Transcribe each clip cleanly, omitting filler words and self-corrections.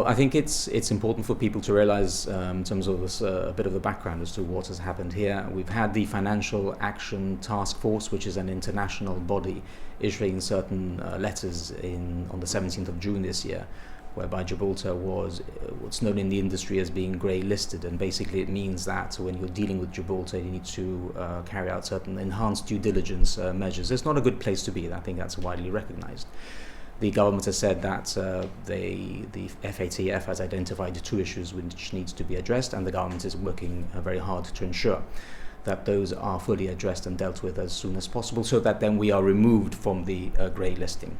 I think it's important for people to realize, in terms of this, a bit of the background as to what has happened here. We've had the Financial Action Task Force, which is an international body, issuing certain letters on the 17th of June this year, whereby Gibraltar was what's known in the industry as being grey listed, and basically it means that when you're dealing with Gibraltar, you need to carry out certain enhanced due diligence measures. It's not a good place to be, and I think that's widely recognised. The government has said that the FATF has identified 2 issues which needs to be addressed, and the government is working very hard to ensure that those are fully addressed and dealt with as soon as possible, so that then we are removed from the grey listing.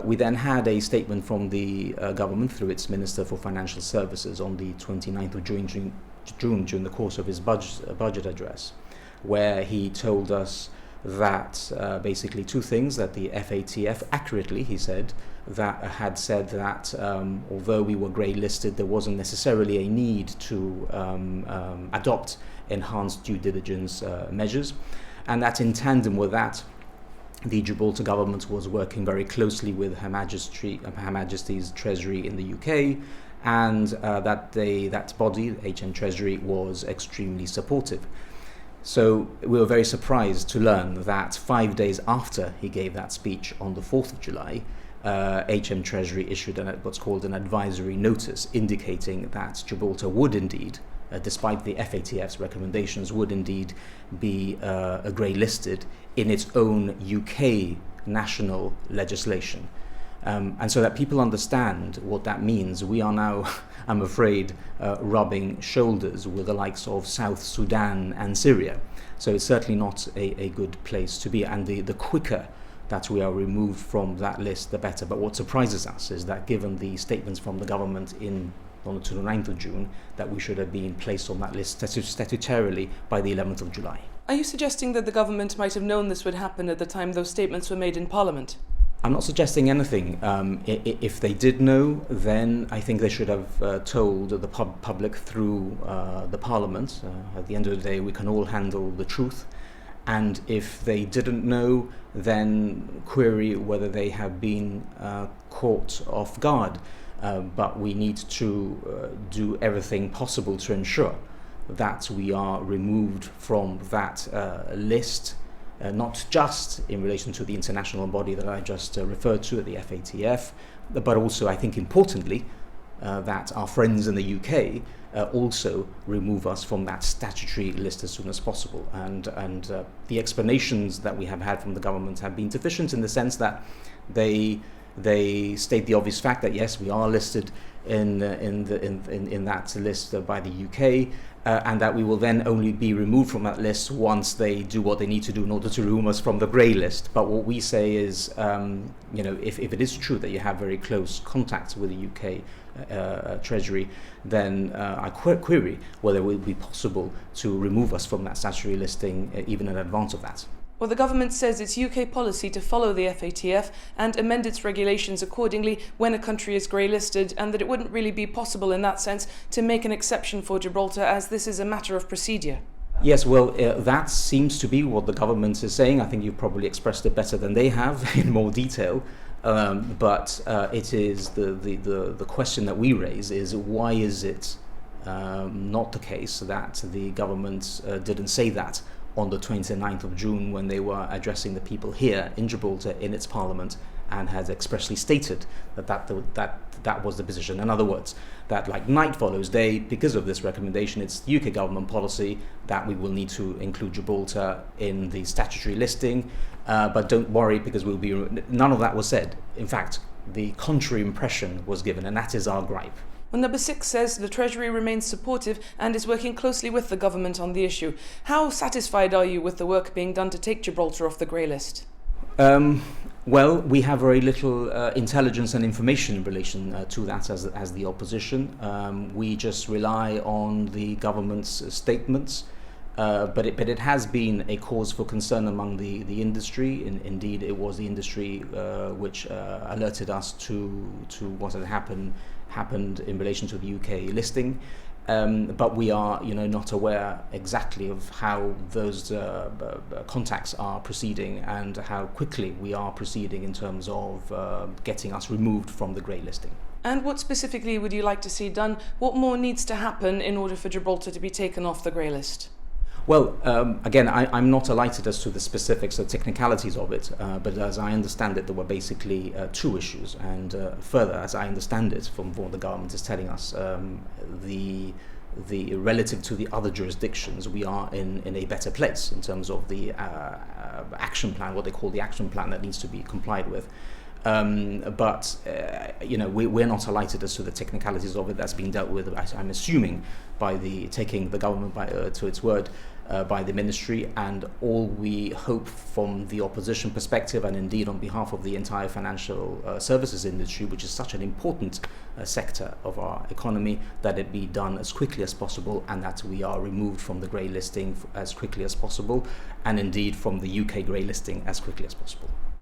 We then had a statement from the government through its Minister for Financial Services on the 29th of June during the course of his budget address, where he told us that basically 2 things: that the FATF, accurately he said, had said that although we were grey listed, there wasn't necessarily a need to adopt enhanced due diligence measures, and that in tandem with that, the Gibraltar government was working very closely with Her Majesty's Treasury in the UK, and that body, HM Treasury, was extremely supportive. So we were very surprised to learn that 5 days after he gave that speech on the 4th of July, HM Treasury issued what's called an advisory notice, indicating that Gibraltar would indeed, despite the FATF's recommendations, would indeed be grey listed in its own UK national legislation. And so that people understand what that means, we are now, I'm afraid, rubbing shoulders with the likes of South Sudan and Syria. So it's certainly not a good place to be, and the quicker that we are removed from that list, the better. But what surprises us is that, given the statements from the government on the 29th of June, that we should have been placed on that list statutorily by the 11th of July. Are you suggesting that the government might have known this would happen at the time those statements were made in Parliament? I'm not suggesting anything. If they did know, then I think they should have told the public through the Parliament. At the end of the day, we can all handle the truth. And if they didn't know, then query whether they have been caught off guard. But we need to do everything possible to ensure that we are removed from that list, not just in relation to the international body that I just referred to, at the FATF, but also, I think importantly, that our friends in the UK also remove us from that statutory list as soon as possible. And the explanations that we have had from the government have been deficient, in the sense that they state the obvious fact that yes, we are listed in that list by the UK, and that we will then only be removed from that list once they do what they need to do in order to remove us from the grey list. But what we say is, if it is true that you have very close contacts with the UK Treasury, then I query whether it will be possible to remove us from that statutory listing even in advance of that. Well, the government says it's UK policy to follow the FATF and amend its regulations accordingly when a country is grey listed, and that it wouldn't really be possible in that sense to make an exception for Gibraltar, as this is a matter of procedure. Yes, well, that seems to be what the government is saying. I think you've probably expressed it better than they have in more detail. But it is the question that we raise is, why is it not the case that the government didn't say that on the 29th of June when they were addressing the people here in Gibraltar in its parliament, and has expressly stated that was the position. In other words, that like night follows day, because of this recommendation, it's UK government policy that we will need to include Gibraltar in the statutory listing, but don't worry, because we'll be... None of that was said. In fact, the contrary impression was given, and that is our gripe. Well, number 6 says the Treasury remains supportive and is working closely with the government on the issue. How satisfied are you with the work being done to take Gibraltar off the grey list? Well, we have very little intelligence and information in relation to that as the opposition. We just rely on the government's statements, but it has been a cause for concern among the industry. Indeed, it was the industry which alerted us to what had happened in relation to the UK listing. But we are, not aware exactly of how those contacts are proceeding and how quickly we are proceeding in terms of getting us removed from the grey listing. And what specifically would you like to see done? What more needs to happen in order for Gibraltar to be taken off the grey list? Well, again, I'm not delighted as to the specifics or technicalities of it, but as I understand it, there were basically two issues. And further, as I understand it from what the government is telling us, the relative to the other jurisdictions, we are in a better place in terms of the action plan, what they call the action plan that needs to be complied with. But we're not delighted as to the technicalities of it. That's being dealt with, I'm assuming, by taking the government to its word, by the ministry, and all we hope from the opposition perspective, and indeed on behalf of the entire financial services industry, which is such an important sector of our economy, that it be done as quickly as possible, and that we are removed from the grey listing as quickly as possible, and indeed from the UK grey listing as quickly as possible.